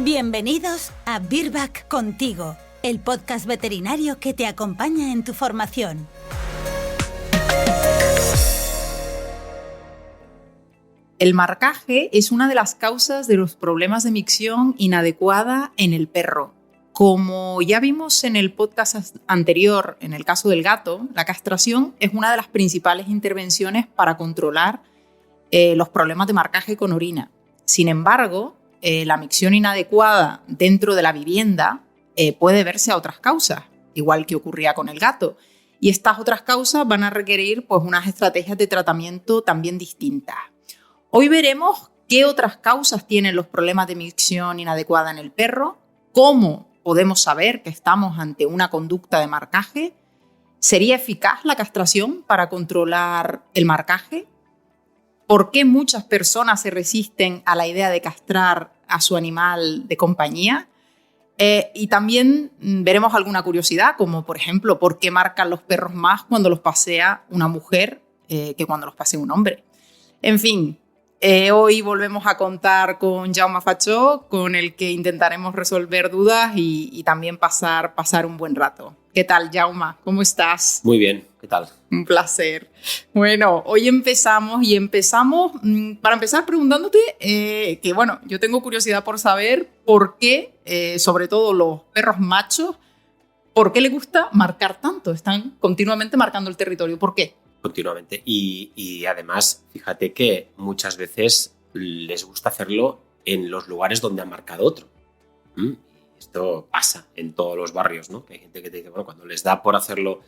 Bienvenidos a Virbac Contigo, el podcast veterinario que te acompaña en tu formación. El marcaje es una de las causas de los problemas de micción inadecuada en el perro. Como ya vimos en el podcast anterior, en el caso del gato, la castración es una de las principales intervenciones para controlar los problemas de marcaje con orina. Sin embargo, la micción inadecuada dentro de la vivienda puede deberse a otras causas, igual que ocurría con el gato. Y estas otras causas van a requerir pues, unas estrategias de tratamiento también distintas. Hoy veremos qué otras causas tienen los problemas de micción inadecuada en el perro, cómo podemos saber que estamos ante una conducta de marcaje, ¿sería eficaz la castración para controlar el marcaje? ¿Por qué muchas personas se resisten a la idea de castrar a su animal de compañía? Y también veremos alguna curiosidad, como por ejemplo, ¿por qué marcan los perros más cuando los pasea una mujer que cuando los pasea un hombre? En fin, hoy volvemos a contar con Jaume Fachó, con el que intentaremos resolver dudas y también pasar un buen rato. ¿Qué tal, Jaume? ¿Cómo estás? Muy bien, ¿qué tal? Un placer. Bueno, hoy empezamos para empezar preguntándote que, bueno, yo tengo curiosidad por saber por qué, sobre todo los perros machos, ¿por qué les gusta marcar tanto? Están continuamente marcando el territorio. ¿Por qué? Continuamente. Y además, fíjate que muchas veces les gusta hacerlo en los lugares donde han marcado otro. Esto pasa en todos los barrios, ¿no? Que hay gente que te dice, bueno, cuando les da por hacerlo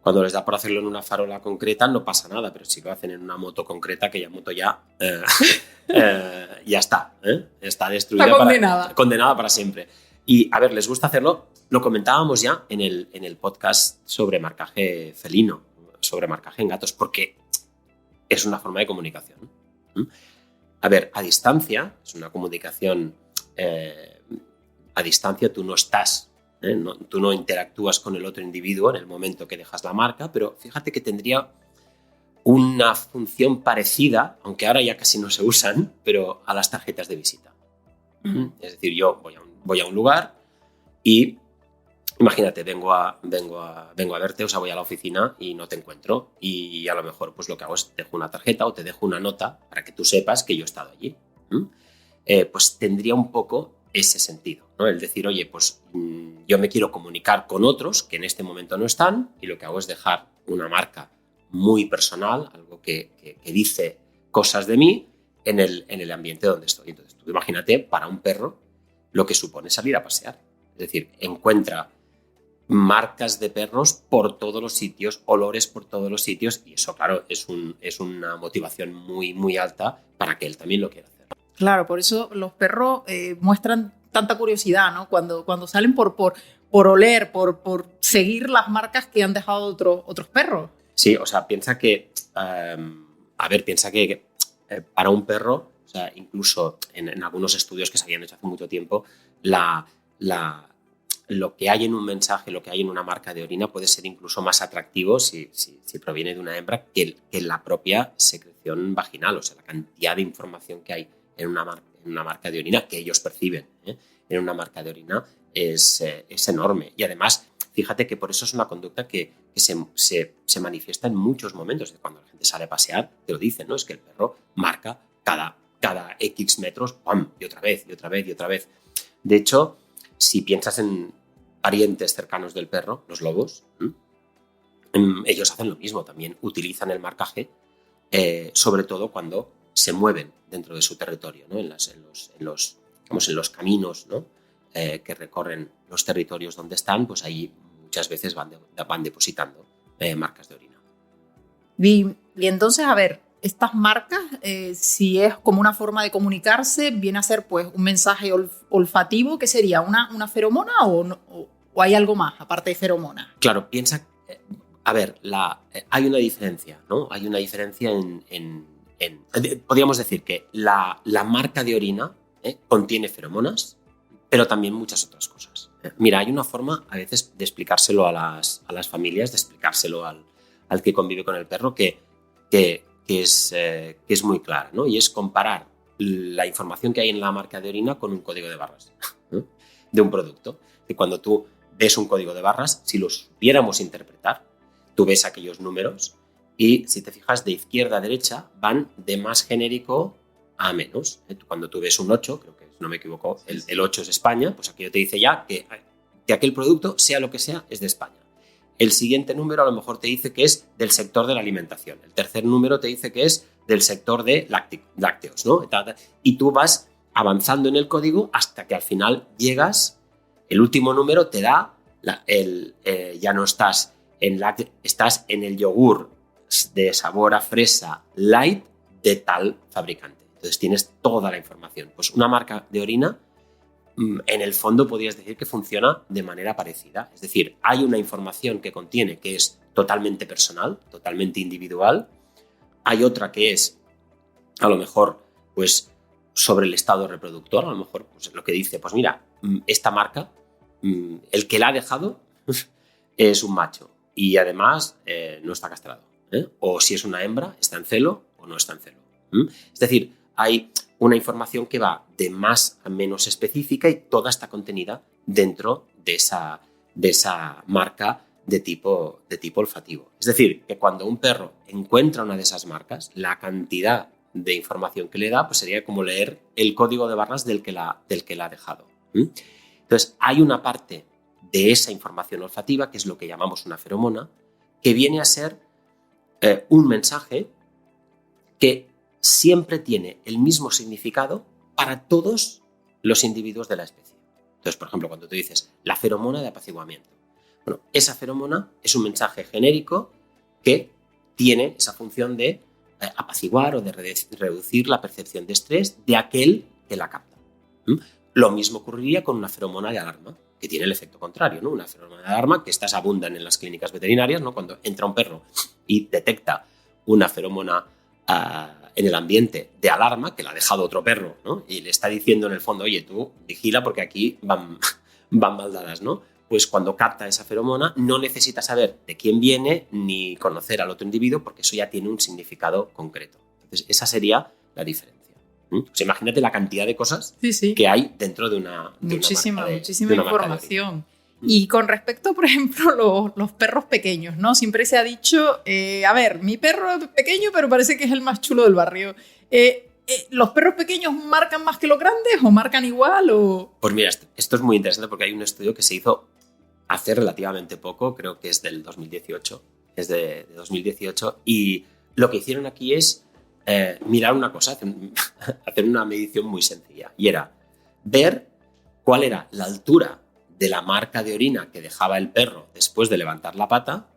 en una farola concreta no pasa nada, pero si lo hacen en una moto concreta, aquella moto ya está, está destruida. Está condenada para siempre. Y, a ver, les gusta hacerlo, lo comentábamos ya en el podcast sobre marcaje felino, sobre marcaje en gatos, porque es una forma de comunicación. A ver, a distancia, es una comunicación a distancia, tú no estás, tú no interactúas con el otro individuo en el momento que dejas la marca, pero fíjate que tendría una función parecida, aunque ahora ya casi no se usan, pero a las tarjetas de visita. Es decir, yo voy a un lugar y imagínate, vengo a verte, o sea, voy a la oficina y no te encuentro y a lo mejor pues lo que hago es te dejo una tarjeta o te dejo una nota para que tú sepas que yo he estado allí. Pues tendría un poco ese sentido, ¿no? El decir, oye, pues yo me quiero comunicar con otros que en este momento no están y lo que hago es dejar una marca muy personal, algo que dice cosas de mí en el ambiente donde estoy. Entonces, tú imagínate para un perro lo que supone salir a pasear. Es decir, encuentra marcas de perros por todos los sitios, olores por todos los sitios y eso, claro, es una motivación muy, muy alta para que él también lo quiera hacer. Claro, por eso los perros muestran tanta curiosidad, ¿no? Cuando salen por oler, por seguir las marcas que han dejado otros perros. Sí, o sea, piensa que para un perro, o sea, incluso en algunos estudios que se habían hecho hace mucho tiempo, lo que hay en un mensaje, lo que hay en una marca de orina puede ser incluso más atractivo si proviene de una hembra que la propia secreción vaginal, o sea, la cantidad de información que hay en una marca de orina que ellos perciben, en una marca de orina es enorme. Y además, fíjate que por eso es una conducta que se manifiesta en muchos momentos. Cuando la gente sale a pasear, te lo dicen, ¿no? Es que el perro marca cada X metros, ¡pam! Y otra vez, y otra vez, y otra vez. De hecho, si piensas en parientes cercanos del perro, los lobos, ellos hacen lo mismo, también utilizan el marcaje, sobre todo cuando se mueven dentro de su territorio, ¿no? en los caminos, ¿no? Que recorren los territorios donde están, pues ahí muchas veces van depositando marcas de orina. Y entonces, a ver, estas marcas, si es como una forma de comunicarse, viene a ser pues un mensaje olfativo, ¿qué sería? ¿Una feromona o hay algo más aparte de feromona? Claro, piensa, hay una diferencia, ¿no? Hay una diferencia podríamos decir que la marca de orina contiene feromonas, pero también muchas otras cosas. Mira, hay una forma a veces de explicárselo a las familias, de explicárselo al que convive con el perro que es muy clara, ¿no? Y es comparar la información que hay en la marca de orina con un código de barras de un producto. Y cuando tú ves un código de barras, si lo supiéramos interpretar, tú ves aquellos números y, si te fijas, de izquierda a derecha van de más genérico a menos. Cuando tú ves un 8, creo que, si no me equivoco, el 8 es España, pues aquello te dice ya que aquel producto, sea lo que sea, es de España. El siguiente número a lo mejor te dice que es del sector de la alimentación. El tercer número te dice que es del sector de lácteos, ¿no? Y tú vas avanzando en el código hasta que al final llegas, el último número te da, ya no estás en lácteo, estás en el yogur de sabor a fresa light de tal fabricante. Entonces tienes toda la información. Pues una marca de orina, en el fondo podrías decir que funciona de manera parecida. Es decir, hay una información que contiene que es totalmente personal, totalmente individual. Hay otra que es, a lo mejor, pues sobre el estado reproductor. A lo mejor pues, lo que dice, pues mira, esta marca, el que la ha dejado es un macho y además no está castrado. O si es una hembra, está en celo o no está en celo. Es decir, hay una información que va de más a menos específica y toda está contenida dentro de esa marca de tipo olfativo. Es decir, que cuando un perro encuentra una de esas marcas, la cantidad de información que le da pues sería como leer el código de barras del que la ha dejado. Entonces, hay una parte de esa información olfativa, que es lo que llamamos una feromona, que viene a ser un mensaje que siempre tiene el mismo significado para todos los individuos de la especie. Entonces, por ejemplo, cuando tú dices la feromona de apaciguamiento, bueno, esa feromona es un mensaje genérico que tiene esa función de apaciguar o de reducir la percepción de estrés de aquel que la capta. Lo mismo ocurriría con una feromona de alarma, que tiene el efecto contrario, ¿no? Una feromona de alarma, que estas abundan en las clínicas veterinarias, ¿no? Cuando entra un perro y detecta una feromona en el ambiente de alarma, que la ha dejado otro perro, ¿no? Y le está diciendo en el fondo, oye, tú vigila porque aquí van mal dadas, ¿no? Pues cuando capta esa feromona no necesita saber de quién viene ni conocer al otro individuo porque eso ya tiene un significado concreto. Entonces, esa sería la diferencia. Pues imagínate la cantidad de cosas que hay dentro de una muchísima información. Y con respecto, por ejemplo, los perros pequeños, ¿no? Siempre se ha dicho, a ver, mi perro es pequeño, pero parece que es el más chulo del barrio. ¿Los perros pequeños marcan más que los grandes o marcan igual? O... Pues mira, esto es muy interesante porque hay un estudio que se hizo hace relativamente poco, creo que es del 2018, es de 2018, y lo que hicieron aquí es mirar una cosa, hacer una medición muy sencilla, y era ver cuál era la altura de la marca de orina que dejaba el perro después de levantar la pata,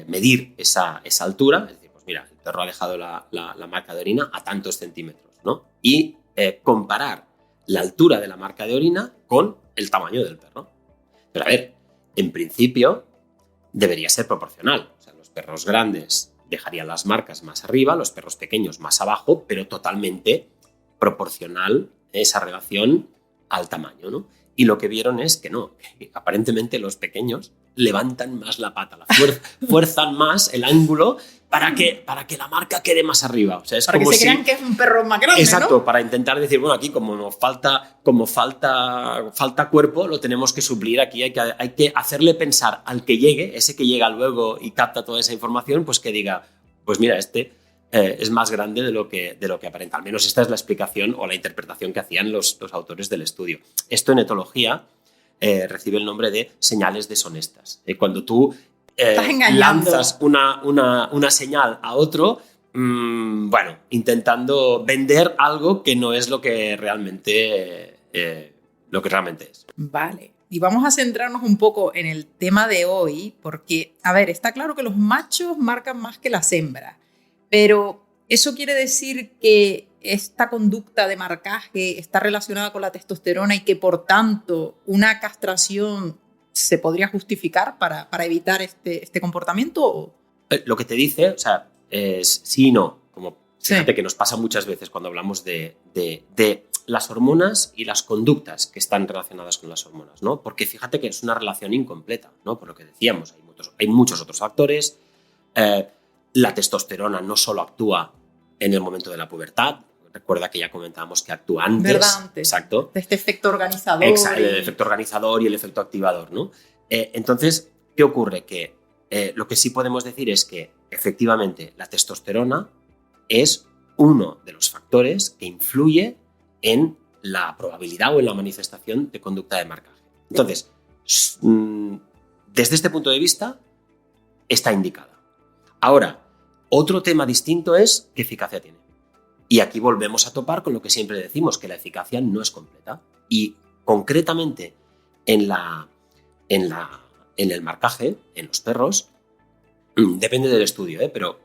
medir esa altura, es decir, pues mira, el perro ha dejado la marca de orina a tantos centímetros, ¿no? Y comparar la altura de la marca de orina con el tamaño del perro. Pero a ver, en principio debería ser proporcional. O sea, los perros grandes dejarían las marcas más arriba, los perros pequeños más abajo, pero totalmente proporcional esa relación al tamaño, ¿no? Y lo que vieron es que no, que aparentemente los pequeños levantan más la pata, fuerzan más el ángulo para que la marca quede más arriba. O sea, es para como que se crean que es un perro más grande, exacto, ¿no? para intentar decir, bueno, aquí como falta cuerpo, lo tenemos que suplir aquí, hay que hacerle pensar al que llegue, ese que llega luego y capta toda esa información, pues que diga, pues mira, es más grande de lo que aparenta. Al menos esta es la explicación o la interpretación que hacían los autores del estudio. Esto en etología recibe el nombre de señales deshonestas. Cuando tú lanzas una señal a otro, bueno, intentando vender algo que no es lo que realmente es. Vale. Y vamos a centrarnos un poco en el tema de hoy, porque, a ver, está claro que los machos marcan más que las hembras, pero ¿eso quiere decir que esta conducta de marcaje está relacionada con la testosterona y que, por tanto, una castración se podría justificar para evitar este comportamiento? Lo que te dice, o sea, es sí y no. Como fíjate Sí. que nos pasa muchas veces cuando hablamos de las hormonas y las conductas que están relacionadas con las hormonas, ¿no? Porque fíjate que es una relación incompleta, ¿no? Por lo que decíamos, hay muchos otros factores. La testosterona no solo actúa en el momento de la pubertad. recuerda que ya comentábamos que actúa antes. ¿Verdad? Antes. Exacto. De este efecto organizador. Exacto, el efecto organizador y el efecto activador, ¿no? Entonces, ¿qué ocurre? Que lo que sí podemos decir es que efectivamente la testosterona es uno de los factores que influye en la probabilidad o en la manifestación de conducta de marcaje. Entonces, desde este punto de vista, está indicada. Ahora, otro tema distinto es qué eficacia tiene. Y aquí volvemos a topar con lo que siempre decimos, que la eficacia no es completa. Y concretamente en el marcaje, en los perros, depende del estudio, pero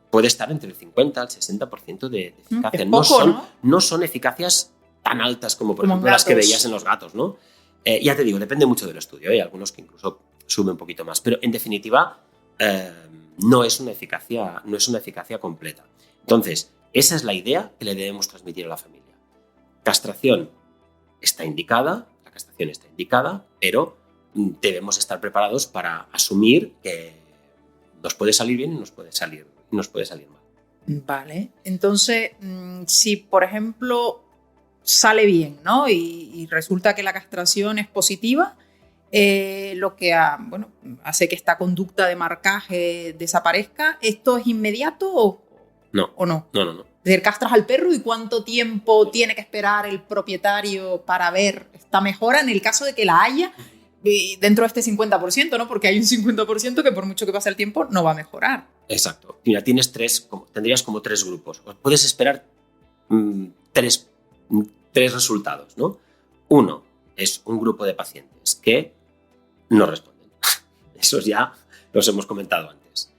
puede estar entre el 50 al 60% de eficacia. Es poco, no son eficacias tan altas como, por ejemplo, las que veías en los gatos, ¿no? Ya te digo, depende mucho del estudio. Hay algunos que incluso suben un poquito más. Pero, en definitiva, no es una eficacia completa. Entonces, esa es la idea que le debemos transmitir a la familia. La castración está indicada, pero debemos estar preparados para asumir que nos puede salir bien y nos puede salir mal. Vale, entonces, si por ejemplo sale bien, ¿no? Y resulta que la castración es positiva, lo que hace que esta conducta de marcaje desaparezca, ¿esto es inmediato o no? No. Es decir, castras al perro y ¿cuánto tiempo tiene que esperar el propietario para ver esta mejora en el caso de que la haya dentro de este 50%, ¿no? Porque hay un 50% que por mucho que pase el tiempo no va a mejorar. Exacto. Mira, tendrías como 3 grupos. Puedes esperar 3 resultados, ¿no? Uno es un grupo de pacientes que no responden. Esos ya los hemos comentado antes.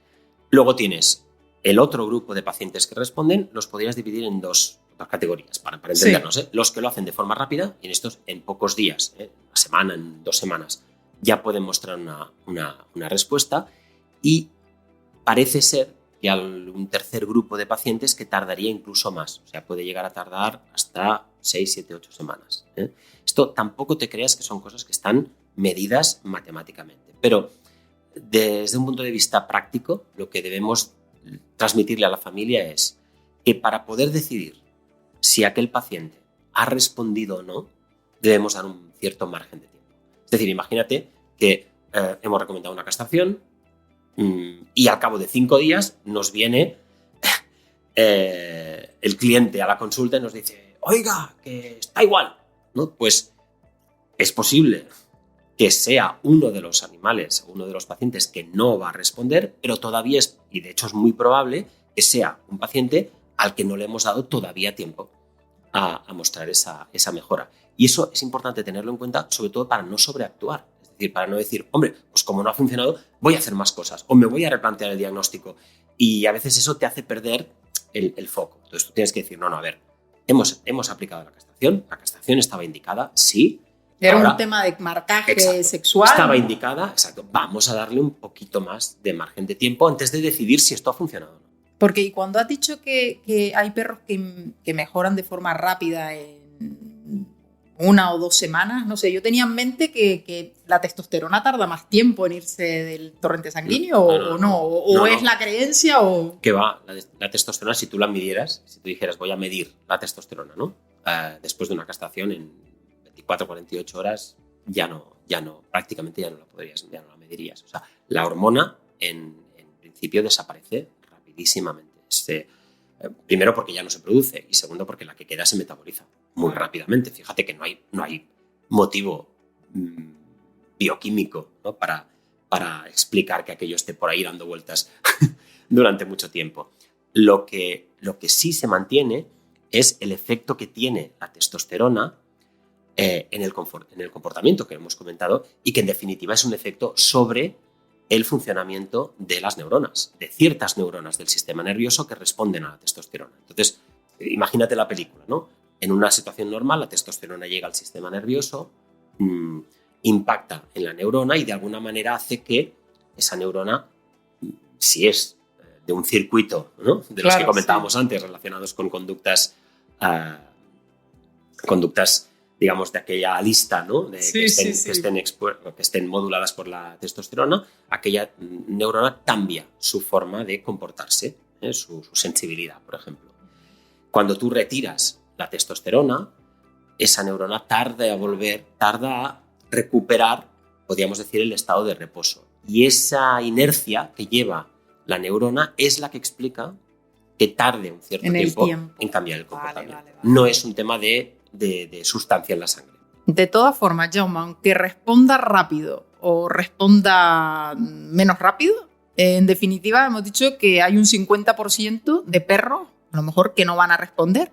Luego tienes el otro grupo de pacientes que responden, los podrías dividir en dos categorías para entendernos. Sí. Los que lo hacen de forma rápida, y en estos en pocos días, una semana, en 2 semanas, ya pueden mostrar una respuesta, y parece ser que hay un tercer grupo de pacientes que tardaría incluso más. O sea, puede llegar a tardar hasta 6, 7, 8 semanas. Esto tampoco te creas que son cosas que están medidas matemáticamente. Pero desde un punto de vista práctico, lo que debemos transmitirle a la familia es que para poder decidir si aquel paciente ha respondido o no, debemos dar un cierto margen de tiempo. Es decir, imagínate que hemos recomendado una castración, y al cabo de 5 días nos viene el cliente a la consulta y nos dice: oiga, que está igual, ¿no? Pues es posible que sea uno de los animales, uno de los pacientes que no va a responder, pero todavía y de hecho es muy probable que sea un paciente al que no le hemos dado todavía tiempo a mostrar esa mejora. Y eso es importante tenerlo en cuenta, sobre todo para no sobreactuar. Es decir, para no decir, hombre, pues como no ha funcionado, voy a hacer más cosas o me voy a replantear el diagnóstico. Y a veces eso te hace perder el foco. Entonces tú tienes que decir, no, a ver, hemos aplicado la castración estaba indicada, sí. Era un tema de marcaje sexual. Estaba indicada, exacto. Vamos a darle un poquito más de margen de tiempo antes de decidir si esto ha funcionado o no. Porque y cuando has dicho que hay perros que mejoran de forma rápida en 1 o 2 semanas, no sé, yo tenía en mente que la testosterona tarda más tiempo en irse del torrente sanguíneo o es la creencia o... Que va, la testosterona, si tú la midieras, si tú dijeras voy a medir la testosterona, ¿no? Después de una castración en 24, 48 horas prácticamente ya no la medirías. O sea, la hormona en principio desaparece rapidísimamente. Primero porque ya no se produce y segundo porque la que queda se metaboliza muy rápidamente. Fíjate que no hay motivo bioquímico, ¿no? para explicar que aquello esté por ahí dando vueltas durante mucho tiempo. Lo que sí se mantiene es el efecto que tiene la testosterona en el comportamiento que hemos comentado, y que en definitiva es un efecto sobre el funcionamiento de las neuronas, de ciertas neuronas del sistema nervioso que responden a la testosterona. Entonces, imagínate la película, ¿no? En una situación normal, la testosterona llega al sistema nervioso, impacta en la neurona y de alguna manera hace que esa neurona, si es de un circuito, ¿no? De los que comentábamos antes, relacionados con conductas, digamos, de aquella lista, ¿no? Que estén moduladas por la testosterona, aquella neurona cambia su forma de comportarse, su sensibilidad, por ejemplo. Cuando tú retiras la testosterona, esa neurona tarda a recuperar, podríamos decir, el estado de reposo. Y esa inercia que lleva la neurona es la que explica que tarde un cierto tiempo en cambiar el comportamiento. Vale. No es un tema de sustancia en la sangre. De todas formas, Jaume, aunque responda rápido o responda menos rápido, en definitiva hemos dicho que hay un 50% de perros, a lo mejor, que no van a responder.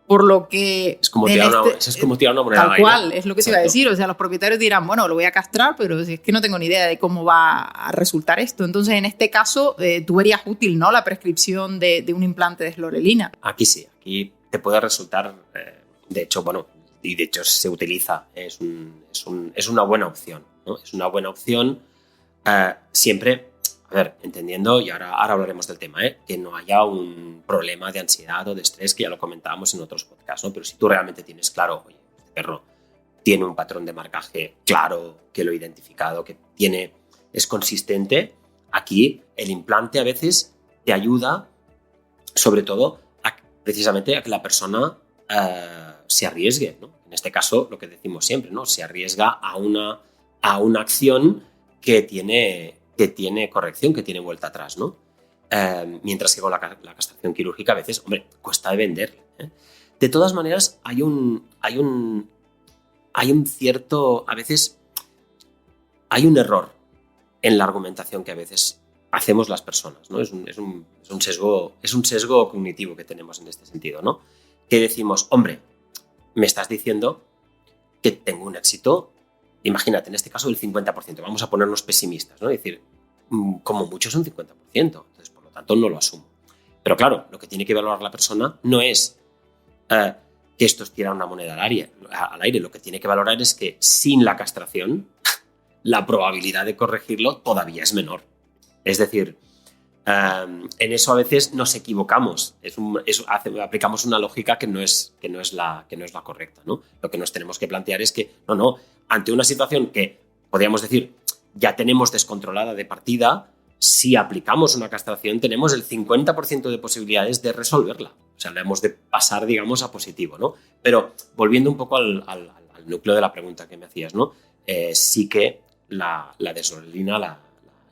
Por lo que... Es como tirar una moneda al aire. Tal cual, es lo que se iba a decir. O sea, los propietarios dirán, bueno, lo voy a castrar, pero si es que no tengo ni idea de cómo va a resultar esto. Entonces, en este caso, tú verías útil, ¿no?, la prescripción de un implante de eslorelina. Aquí sí, aquí te puede resultar, de hecho se utiliza, es una buena opción, ¿no? Es una buena opción siempre... A ver, entendiendo, y ahora hablaremos del tema, que no haya un problema de ansiedad o de estrés, que ya lo comentábamos en otros podcasts, ¿no? Pero si tú realmente tienes claro, oye, este perro tiene un patrón de marcaje claro, que lo he identificado, que es consistente, aquí el implante a veces te ayuda, sobre todo, precisamente a que la persona se arriesgue, ¿no? En este caso, lo que decimos siempre, ¿no? Se arriesga a una acción que tiene corrección, que tiene vuelta atrás, ¿no? Mientras que con la castración quirúrgica a veces, hombre, cuesta de vender. De todas maneras, hay un cierto, a veces, hay un error en la argumentación que a veces hacemos las personas, ¿no? Es un sesgo cognitivo que tenemos en este sentido, ¿no? Que decimos, hombre, me estás diciendo que tengo un éxito. Imagínate, en este caso del 50%, vamos a ponernos pesimistas, ¿no? Es decir, como mucho es un 50%, entonces por lo tanto no lo asumo. Pero claro, lo que tiene que valorar la persona no es que esto es tirar una moneda al aire, lo que tiene que valorar es que sin la castración la probabilidad de corregirlo todavía es menor. Es decir, en eso a veces nos equivocamos, aplicamos una lógica que no es la correcta, ¿no? Lo que nos tenemos que plantear es que, ante una situación que podríamos decir ya tenemos descontrolada de partida, si aplicamos una castración tenemos el 50% de posibilidades de resolverla. O sea, la hemos de pasar, digamos, a positivo, ¿no? Pero volviendo un poco al núcleo de la pregunta que me hacías, ¿no? Sí que la deseslorelina,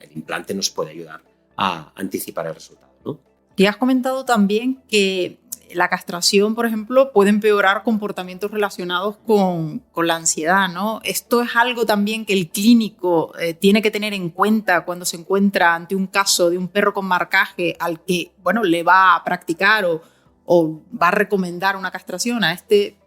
el implante nos puede ayudar a anticipar el resultado, ¿no? Y has comentado también que la castración, por ejemplo, puede empeorar comportamientos relacionados con la ansiedad, ¿no? Esto es algo también que el clínico tiene que tener en cuenta cuando se encuentra ante un caso de un perro con marcaje al que, le va a practicar o va a recomendar una castración a este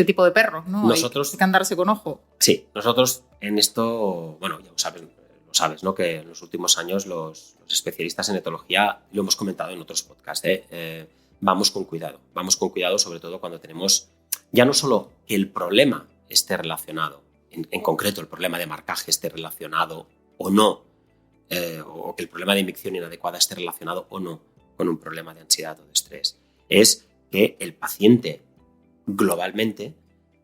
tipo de perros, ¿no? Nosotros, hay que andarse con ojo. Sí, nosotros en esto, ya lo sabes, ¿no? Que en los últimos años los especialistas en etología, lo hemos comentado en otros podcasts, vamos con cuidado, sobre todo cuando tenemos ya no solo que el problema esté relacionado, en concreto el problema de marcaje esté relacionado o no, o que el problema de micción inadecuada esté relacionado o no con un problema de ansiedad o de estrés, es que el paciente globalmente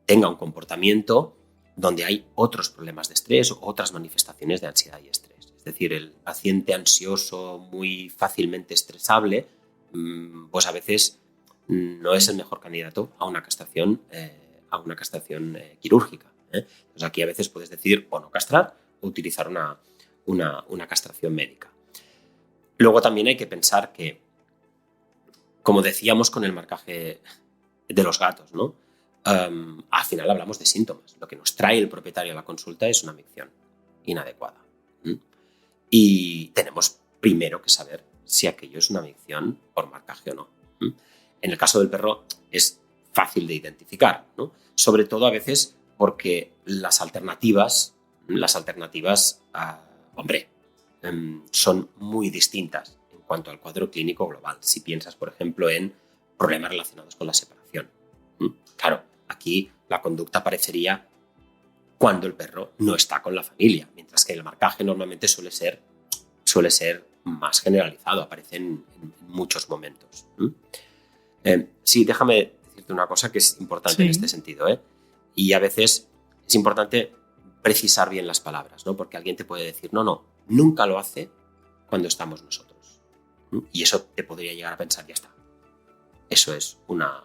tenga un comportamiento donde hay otros problemas de estrés o otras manifestaciones de ansiedad y estrés. Es decir, el paciente ansioso, muy fácilmente estresable, pues a veces no es el mejor candidato a una castración quirúrgica. Entonces aquí a veces puedes decidir o no castrar o utilizar una castración médica. Luego también hay que pensar que, como decíamos con el marcaje de los gatos, ¿no? Al final hablamos de síntomas. Lo que nos trae el propietario a la consulta es una micción inadecuada. Y tenemos primero que saber si aquello es una micción por marcaje o no. En el caso del perro es fácil de identificar, ¿no? Sobre todo a veces porque las alternativas, son muy distintas en cuanto al cuadro clínico global. Si piensas, por ejemplo, en problemas relacionados con la separación. Claro, aquí la conducta aparecería cuando el perro no está con la familia, mientras que el marcaje normalmente suele ser más generalizado, aparece en muchos momentos. Sí, déjame decirte una cosa que es importante en este sentido, y a veces es importante precisar bien las palabras, ¿no? Porque alguien te puede decir, no, nunca lo hace cuando estamos nosotros. Y eso te podría llegar a pensar, ya está. eso es una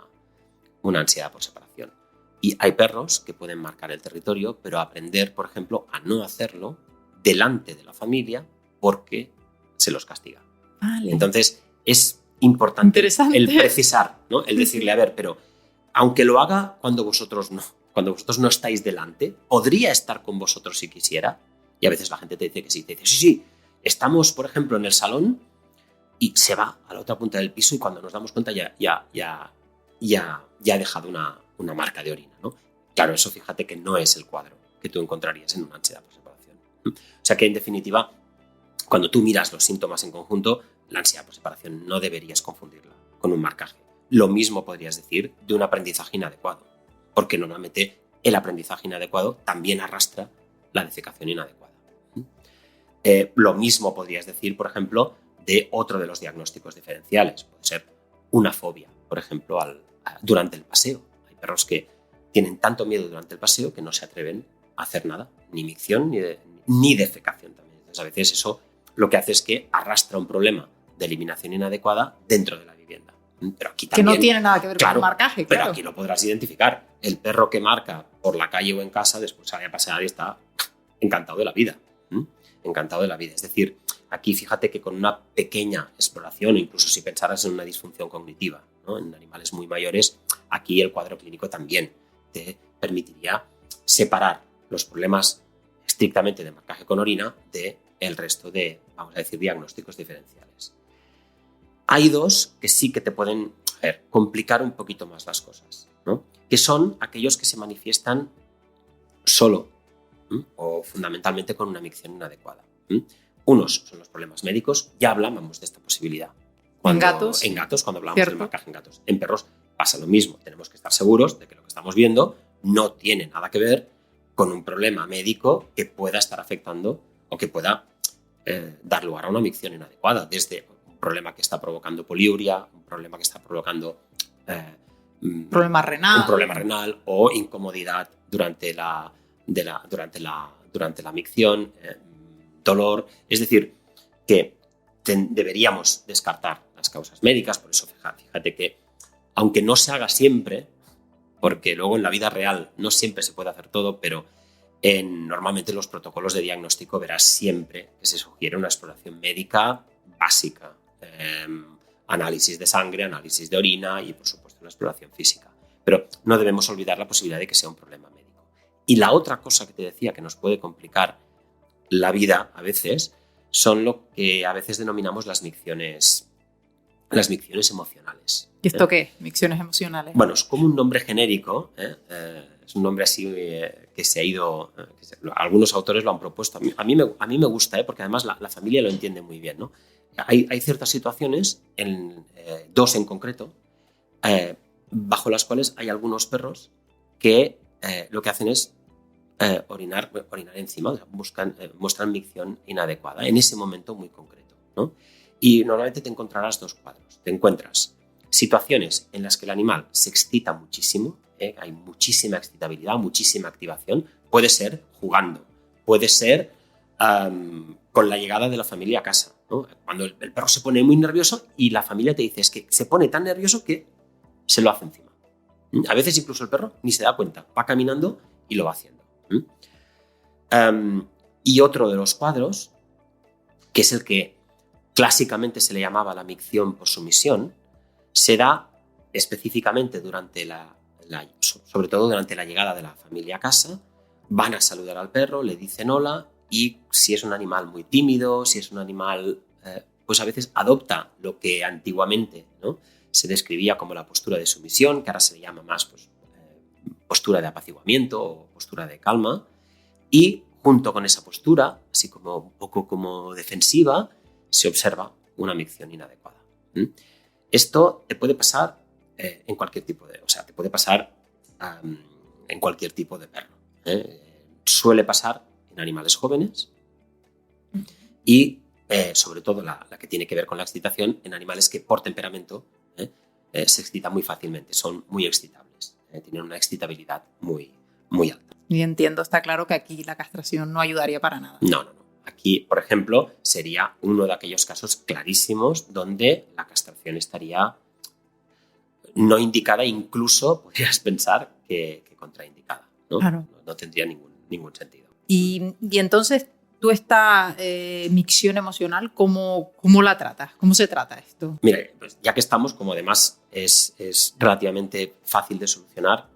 ansiedad por separación. Y hay perros que pueden marcar el territorio, pero aprender, por ejemplo, a no hacerlo delante de la familia porque se los castiga. Vale. Entonces, es importante el precisar, ¿no? El decirle, a ver, pero aunque lo haga cuando vosotros no estáis delante, podría estar con vosotros si quisiera. Y a veces la gente te dice que sí, te dice, sí, estamos, por ejemplo, en el salón y se va a la otra punta del piso y cuando nos damos cuenta ya ha dejado una marca de orina, ¿no? Claro, eso fíjate que no es el cuadro que tú encontrarías en una ansiedad por separación. O sea que, en definitiva, cuando tú miras los síntomas en conjunto, la ansiedad por separación no deberías confundirla con un marcaje. Lo mismo podrías decir de un aprendizaje inadecuado, porque normalmente el aprendizaje inadecuado también arrastra la defecación inadecuada. Lo mismo podrías decir, por ejemplo, de otro de los diagnósticos diferenciales. Puede ser una fobia, por ejemplo, durante el paseo. Hay perros que tienen tanto miedo durante el paseo que no se atreven a hacer nada, ni micción ni defecación también. Entonces, a veces eso lo que hace es que arrastra un problema de eliminación inadecuada dentro de la vivienda. Pero aquí también, que no tiene nada que ver con el marcaje, claro. Pero aquí lo podrás identificar. El perro que marca por la calle o en casa, después sale a pasear y está encantado de la vida. Encantado de la vida. Es decir, aquí fíjate que con una pequeña exploración, incluso si pensaras en una disfunción cognitiva, ¿no? En animales muy mayores, aquí el cuadro clínico también te permitiría separar los problemas estrictamente de marcaje con orina del resto de, vamos a decir, diagnósticos diferenciales. Hay dos que sí que te pueden complicar un poquito más las cosas, ¿no? Que son aquellos que se manifiestan solo o fundamentalmente con una micción inadecuada. Unos son los problemas médicos, ya hablábamos de esta posibilidad. En gatos, cuando hablamos del marcaje en gatos. En perros pasa lo mismo, tenemos que estar seguros de que lo que estamos viendo no tiene nada que ver con un problema médico que pueda estar afectando o que pueda dar lugar a una micción inadecuada, desde un problema que está provocando poliuria, un problema que está provocando problema renal o incomodidad durante la micción, dolor. Es decir, que deberíamos descartar las causas médicas. Por eso fíjate que, aunque no se haga siempre, porque luego en la vida real no siempre se puede hacer todo, pero normalmente en los protocolos de diagnóstico verás siempre que se sugiere una exploración médica básica, análisis de sangre, análisis de orina y, por supuesto, una exploración física. Pero no debemos olvidar la posibilidad de que sea un problema médico. Y la otra cosa que te decía que nos puede complicar la vida a veces son lo que a veces denominamos las micciones emocionales. ¿Y esto qué? ¿Micciones emocionales? Bueno, es como un nombre genérico, es un nombre así que se ha ido... algunos autores lo han propuesto. A mí me gusta, porque además la familia lo entiende muy bien, ¿no? Hay ciertas situaciones, dos en concreto, bajo las cuales hay algunos perros que lo que hacen es orinar encima, o sea, muestran micción inadecuada en ese momento muy concreto, ¿no? Y normalmente te encontrarás dos cuadros. Te encuentras situaciones en las que el animal se excita muchísimo, hay muchísima excitabilidad, muchísima activación. Puede ser jugando, puede ser con la llegada de la familia a casa, ¿no? Cuando el perro se pone muy nervioso y la familia te dice es que se pone tan nervioso que se lo hace encima. A veces incluso el perro ni se da cuenta, va caminando y lo va haciendo. Y otro de los cuadros, que es el que clásicamente se le llamaba la micción por sumisión, se da específicamente sobre todo durante la llegada de la familia a casa. Van a saludar al perro, le dicen hola, y si es un animal muy tímido, si es un animal, pues a veces adopta lo que antiguamente, ¿no?, se describía como la postura de sumisión, que ahora se le llama más postura de apaciguamiento o postura de calma, y junto con esa postura, así como un poco como defensiva, se observa una micción inadecuada. Esto te puede pasar en cualquier tipo de, te puede pasar en cualquier tipo de perro. Suele pasar en animales jóvenes y sobre todo la que tiene que ver con la excitación en animales que por temperamento se excitan muy fácilmente, son muy excitables, tienen una excitabilidad muy, muy alta. Y entiendo, está claro que aquí la castración no ayudaría para nada. No. Aquí, por ejemplo, sería uno de aquellos casos clarísimos donde la castración estaría no indicada, incluso podrías pensar que contraindicada, ¿no? Claro. No tendría ningún sentido. Y entonces, tú esta micción emocional, ¿cómo la tratas? ¿Cómo se trata esto? Mira, pues ya que estamos, como además es relativamente fácil de solucionar,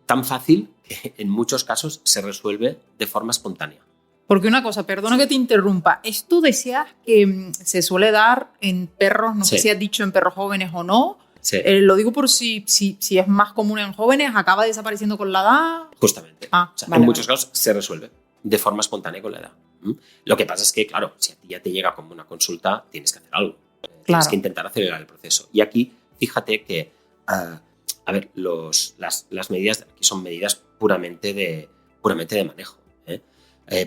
tan fácil que en muchos casos se resuelve de forma espontánea. Porque una cosa, perdona que te interrumpa, esto decías que se suele dar en perros, no sé si has dicho en perros jóvenes o no. Sí. Lo digo por si es más común en jóvenes, acaba desapareciendo con la edad. Justamente. Vale, en muchos casos se resuelve de forma espontánea con la edad. Lo que pasa es que, claro, si a ti ya te llega como una consulta, tienes que hacer algo. Tienes que intentar acelerar el proceso. Y aquí, fíjate que, a ver, las medidas aquí son medidas puramente de manejo.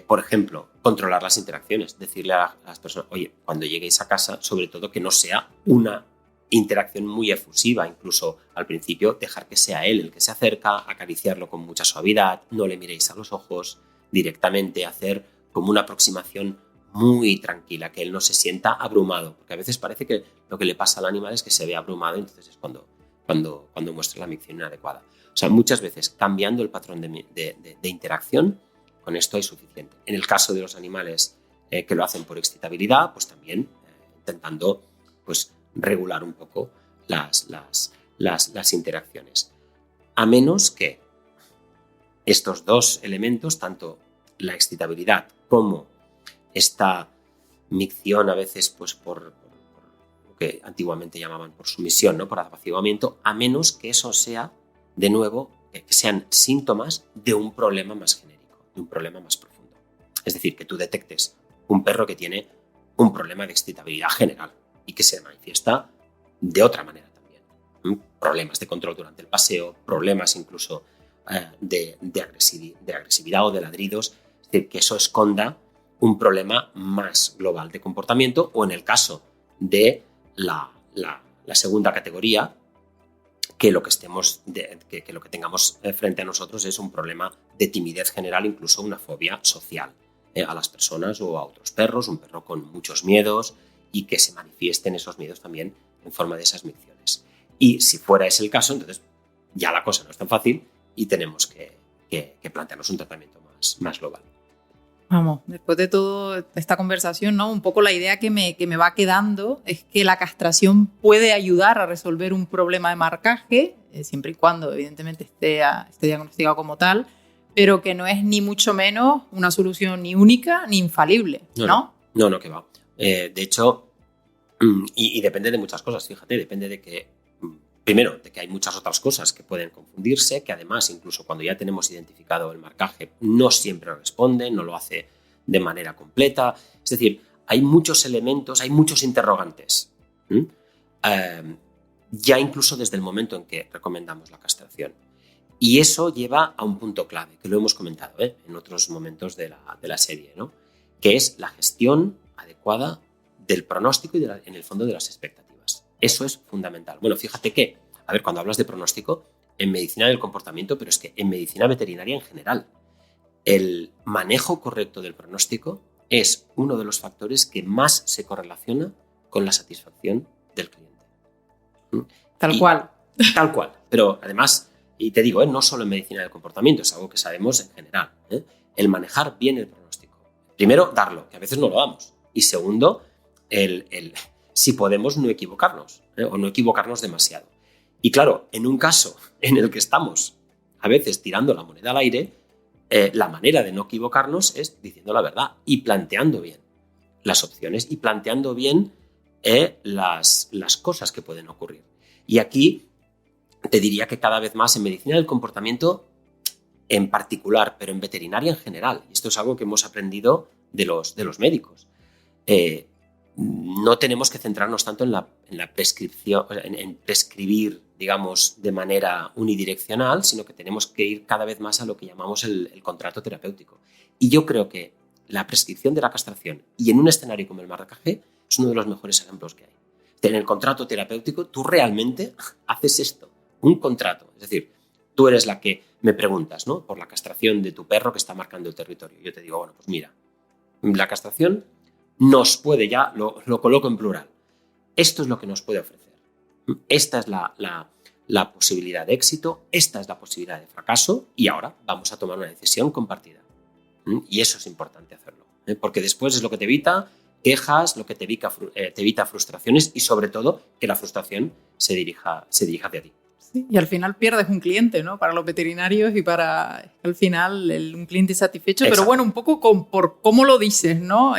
Por ejemplo, controlar las interacciones. Decirle a las personas, oye, cuando lleguéis a casa, sobre todo que no sea una interacción muy efusiva, incluso al principio dejar que sea él el que se acerca, acariciarlo con mucha suavidad, no le miréis a los ojos directamente, hacer como una aproximación muy tranquila, que él no se sienta abrumado, porque a veces parece que lo que le pasa al animal es que se ve abrumado, entonces es cuando muestra la micción inadecuada. O sea, muchas veces cambiando el patrón de interacción, con esto hay suficiente. En el caso de los animales que lo hacen por excitabilidad, pues también intentando pues regular un poco las interacciones. A menos que estos dos elementos, tanto la excitabilidad como esta micción a veces pues por lo que antiguamente llamaban por sumisión, ¿no? Por apaciguamiento, a menos que eso sea, de nuevo, que sean síntomas de un problema más genérico, de un problema más profundo. Es decir, que tú detectes un perro que tiene un problema de excitabilidad general y que se manifiesta de otra manera también. Problemas de control durante el paseo, problemas incluso de agresividad o de ladridos. Es decir, que eso esconda un problema más global de comportamiento, o en el caso de la segunda categoría, que lo que tengamos frente a nosotros es un problema de timidez general, incluso una fobia social a las personas o a otros perros, un perro con muchos miedos y que se manifiesten esos miedos también en forma de esas micciones. Y si fuera ese el caso, entonces ya la cosa no es tan fácil y tenemos que plantearnos un tratamiento más global. Vamos, después de toda esta conversación, ¿no? Un poco la idea que me va quedando es que la castración puede ayudar a resolver un problema de marcaje, siempre y cuando evidentemente esté diagnosticado como tal, pero que no es ni mucho menos una solución ni única ni infalible, ¿no? No, que va. De hecho, y depende de muchas cosas, fíjate, depende de que, primero, de que hay muchas otras cosas que pueden confundirse, que además, incluso cuando ya tenemos identificado el marcaje, no siempre responde, no lo hace de manera completa. Es decir, hay muchos elementos, hay muchos interrogantes. Ya incluso desde el momento en que recomendamos la castración. Y eso lleva a un punto clave, que lo hemos comentado en otros momentos de la serie, ¿no? Que es la gestión adecuada del pronóstico y en el fondo de las expectativas. Eso es fundamental. Bueno, fíjate que, a ver, cuando hablas de pronóstico, en medicina del comportamiento, pero es que en medicina veterinaria en general, el manejo correcto del pronóstico es uno de los factores que más se correlaciona con la satisfacción del cliente. Tal cual. Tal cual. Pero además, y te digo, no solo en medicina del comportamiento, es algo que sabemos en general. El manejar bien el pronóstico. Primero, darlo, que a veces no lo damos. Y segundo, si podemos no equivocarnos, o no equivocarnos demasiado. Y claro, en un caso en el que estamos a veces tirando la moneda al aire, la manera de no equivocarnos es diciendo la verdad y planteando bien las opciones y planteando bien las cosas que pueden ocurrir. Y aquí te diría que cada vez más en medicina del comportamiento en particular, pero en veterinaria en general, y esto es algo que hemos aprendido de los médicos, no tenemos que centrarnos tanto en la prescripción, en prescribir, digamos, de manera unidireccional, sino que tenemos que ir cada vez más a lo que llamamos el contrato terapéutico. Y yo creo que la prescripción de la castración, y en un escenario como el marcaje, es uno de los mejores ejemplos que hay. En el contrato terapéutico, tú realmente haces esto, un contrato. Es decir, tú eres la que me preguntas, ¿no?, por la castración de tu perro que está marcando el territorio. Yo te digo, bueno, pues mira, la castración nos puede, ya lo coloco en plural, esto es lo que nos puede ofrecer. Esta es la la posibilidad de éxito, esta es la posibilidad de fracaso y ahora vamos a tomar una decisión compartida. Y eso es importante hacerlo, porque después es lo que te evita quejas, lo que te evita frustraciones y sobre todo que la frustración se dirija hacia ti. Sí, y al final pierdes un cliente, ¿no? Para los veterinarios y para al final un cliente satisfecho. Exacto. Pero bueno, un poco por cómo lo dices, ¿no?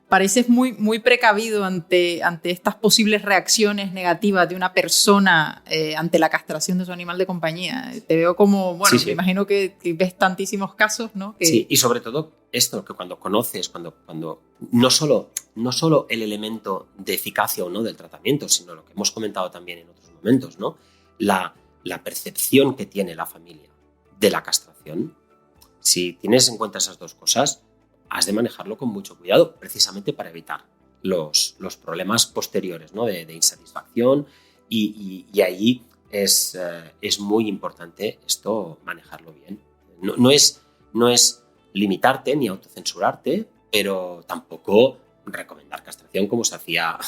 Pareces muy precavido ante estas posibles reacciones negativas de una persona ante la castración de su animal de compañía. Te veo como, bueno, Sí. me imagino que ves tantísimos casos, ¿no? Sí, y sobre todo esto, que cuando conoces, cuando no solo el elemento de eficacia o no del tratamiento, sino lo que hemos comentado también en otros momentos, ¿no? La percepción que tiene la familia de la castración, si tienes en cuenta esas dos cosas, has de manejarlo con mucho cuidado, precisamente para evitar los problemas posteriores, ¿no? de insatisfacción y ahí es muy importante esto manejarlo bien. No es limitarte ni autocensurarte, pero tampoco recomendar castración como se hacía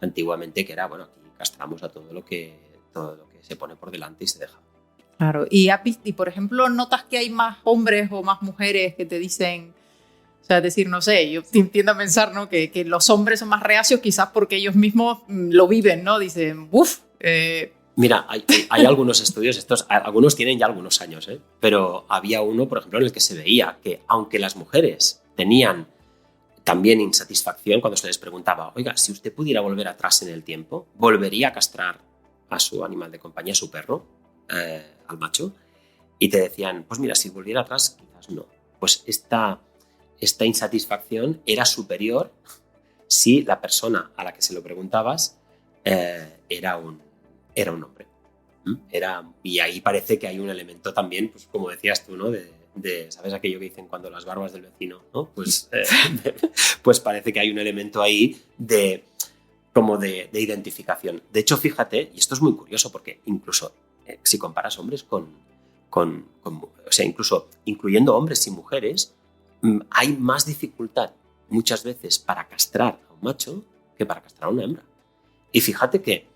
antiguamente, que era, bueno, aquí castramos a todo lo que se pone por delante y se deja. Claro, y por ejemplo, ¿notas que hay más hombres o más mujeres que te dicen, o sea, es decir, no sé, yo tiendo a pensar, ¿no? que los hombres son más reacios quizás porque ellos mismos lo viven, ¿no? Dicen, uff. Mira, hay algunos estudios, algunos tienen ya algunos años, pero había uno, por ejemplo, en el que se veía que aunque las mujeres tenían también insatisfacción cuando se les preguntaba, oiga, si usted pudiera volver atrás en el tiempo, ¿volvería a castrar a su animal de compañía, a su perro, al macho? Y te decían, pues mira, si volviera atrás, quizás no. Pues esta insatisfacción era superior si la persona a la que se lo preguntabas era un hombre. Y ahí parece que hay un elemento también, pues como decías tú, ¿no? ¿Sabes aquello que dicen cuando las barbas del vecino, ¿no? Pues parece que hay un elemento ahí de identificación. De hecho, fíjate, y esto es muy curioso porque incluso si comparas hombres o sea, incluso incluyendo hombres y mujeres, hay más dificultad muchas veces para castrar a un macho que para castrar a una hembra. Y fíjate que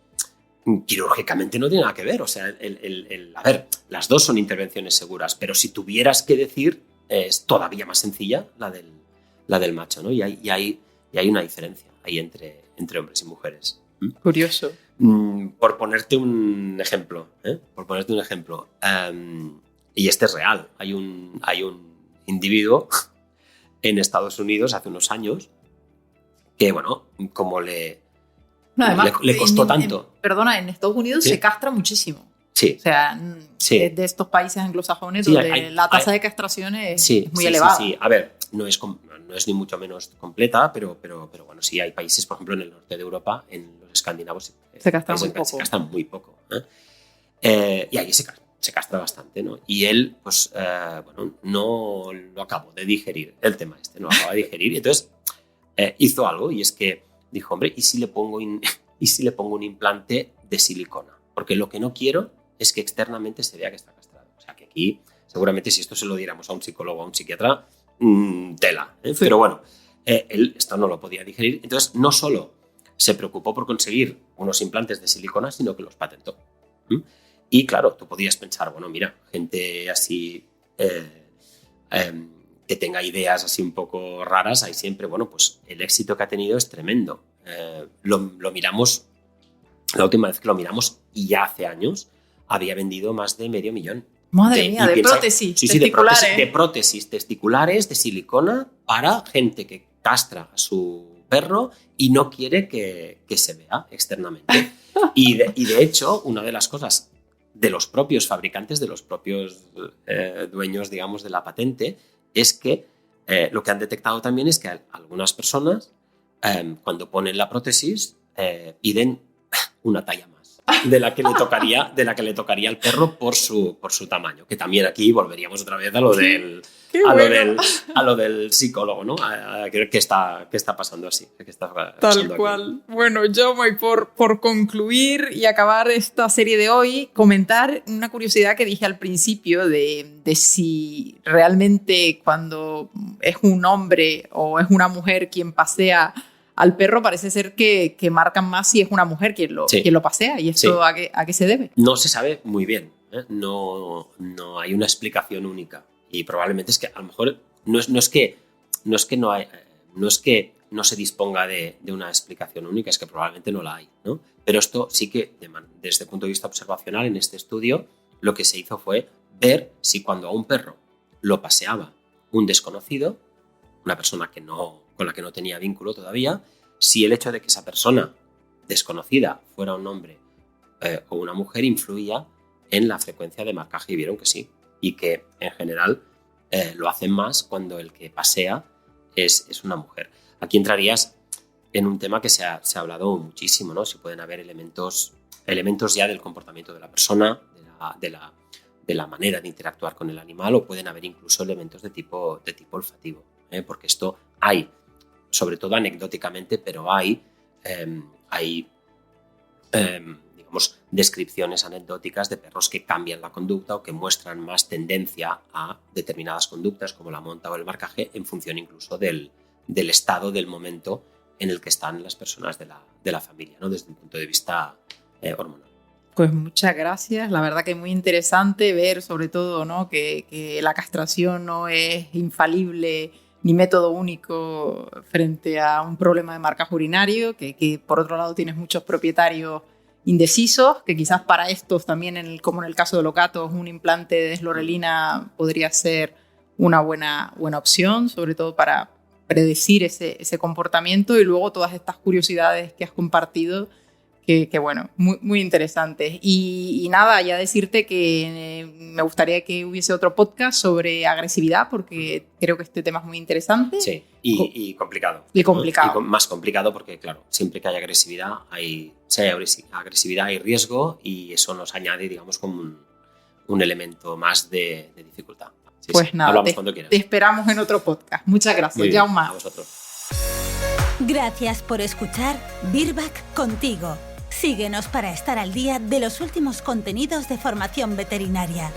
quirúrgicamente no tiene nada que ver. O sea, a ver, las dos son intervenciones seguras, pero si tuvieras que decir, es todavía más sencilla la del macho, ¿no? Y hay una diferencia ahí entre hombres y mujeres. Curioso. Por ponerte un ejemplo, y este es real. Hay un individuo en Estados Unidos hace unos años que, bueno, como le costó tanto. Perdona, en Estados Unidos ¿Sí? Se castra muchísimo. Sí. O sea, Sí. es de estos países anglosajones Sí, donde la tasa de castración es muy sí, elevada. Sí. A ver, no es ni mucho menos completa, pero bueno, sí hay países, por ejemplo, en el norte de Europa, en los escandinavos, se castra muy poco. Y ahí se castra bastante, ¿no? Y él, pues, bueno, no lo acabó de digerir, el tema no lo acaba de digerir, y entonces hizo algo, y es que dijo, hombre, ¿y si le pongo un implante de silicona? Porque lo que no quiero es que externamente se vea que está castrado. O sea, que aquí, seguramente, si esto se lo diéramos a un psicólogo o a un psiquiatra, tela. Sí. Pero bueno, él esto no lo podía digerir. Entonces, no solo se preocupó por conseguir unos implantes de silicona, sino que los patentó. Y claro, tú podías pensar, bueno, mira, gente así que tenga ideas así un poco raras, hay siempre, bueno, pues el éxito que ha tenido es tremendo. Lo miramos, la última vez que lo miramos, y ya hace años, había vendido más de 500.000. Madre mía, de prótesis testiculares. Sí, de prótesis testiculares, de silicona, para gente que castra a su perro y no quiere que se vea externamente. Y de hecho, una de las cosas de los propios fabricantes, de los propios dueños, digamos, de la patente, es que lo que han detectado también es que algunas personas, cuando ponen la prótesis, piden una talla más de la que le tocaría al perro por su tamaño, que también aquí volveríamos otra vez a lo del psicólogo, ¿no? Creo que está pasando así. Tal cual. Aquí. Bueno, Jaume, por concluir y acabar esta serie de hoy, comentar una curiosidad que dije al principio de si realmente cuando es un hombre o es una mujer quien pasea al perro, parece ser que marcan más si es una mujer quien lo pasea. ¿Y esto Sí. a qué se debe? No se sabe muy bien, ¿eh? No hay una explicación única. Y probablemente es que a lo mejor no es que no se disponga de una explicación única, es que probablemente no la hay, ¿no? Pero esto sí que, desde el punto de vista observacional, en este estudio, lo que se hizo fue ver si cuando a un perro lo paseaba un desconocido, una persona con la que no tenía vínculo todavía, si el hecho de que esa persona desconocida fuera un hombre o una mujer influía en la frecuencia de marcaje, y vieron que sí, y que en general lo hacen más cuando el que pasea es una mujer. Aquí entrarías en un tema que se ha hablado muchísimo, ¿no? Si pueden haber elementos ya del comportamiento de la persona, de la manera de interactuar con el animal, o pueden haber incluso elementos de tipo olfativo, porque esto hay, sobre todo anecdóticamente, pero hay digamos, descripciones anecdóticas de perros que cambian la conducta o que muestran más tendencia a determinadas conductas, como la monta o el marcaje, en función incluso del estado, del momento en el que están las personas de la familia, ¿no? Desde un punto de vista hormonal. Pues muchas gracias. La verdad que es muy interesante ver, sobre todo, ¿no?, que la castración no es infalible ni método único frente a un problema de marcaje urinario, que por otro lado tienes muchos propietarios indecisos, que quizás para estos también, como en el caso de los gatos, un implante de deslorelina podría ser una buena opción, sobre todo para predecir ese comportamiento, y luego todas estas curiosidades que has compartido, que bueno, muy, muy interesantes. Y nada, ya decirte que me gustaría que hubiese otro podcast sobre agresividad, porque creo que este tema es muy interesante. Sí, y complicado. Y complicado. Y más complicado porque, claro, siempre que hay agresividad, hay riesgo, y eso nos añade, digamos, como un elemento más de dificultad. Sí, pues sí. nada, Hablamos cuando quieras. Te esperamos en otro podcast. Muchas gracias, Jaume. A vosotros. Gracias por escuchar Virbac Contigo. Síguenos para estar al día de los últimos contenidos de formación veterinaria.